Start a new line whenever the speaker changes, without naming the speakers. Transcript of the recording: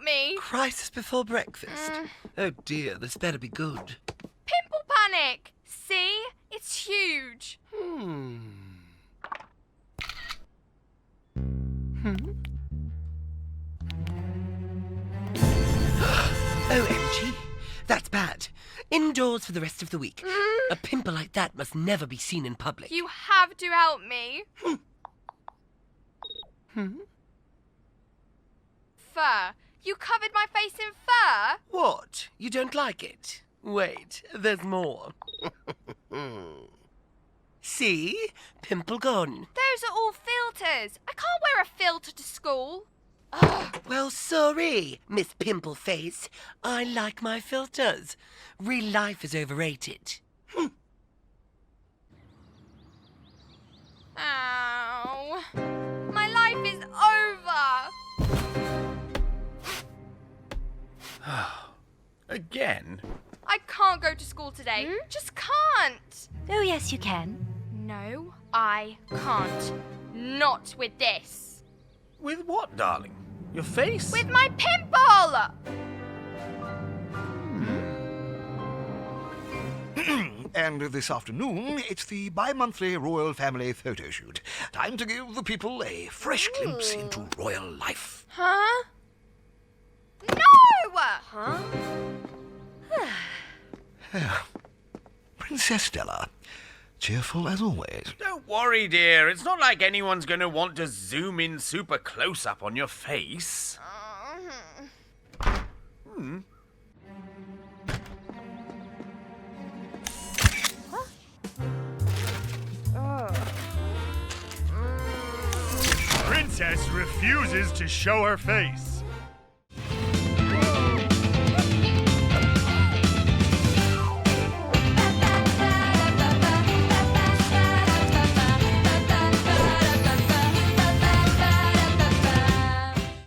me.
Crisis before breakfast? Oh dear, this better be good.
Pimple panic. See? It's huge.
OMG, that's bad. Indoors for the rest of the week. A pimple like that must never be seen in public.
You have to help me. Fur. You covered my face in fur?
What? You don't like it? Wait, there's more. See? Pimple gone.
Those are all filters. I can't wear a filter to school.
Well, sorry, Miss Pimple Face. I like my filters. Real life is overrated.
Ow. My life is over.
Again?
I can't go to school today. Just can't.
Oh, yes, you can.
No, I can't. Not with this.
With what, darling? Your face?
With my pimple!
And this afternoon, it's the bi-monthly royal family photo shoot. Time to give the people a fresh glimpse into royal life.
Huh? No! Huh?
Princess Stella, cheerful as always.
Don't worry, dear. It's not like anyone's going to want to zoom in super close up on your face.
Princess refuses to show her face.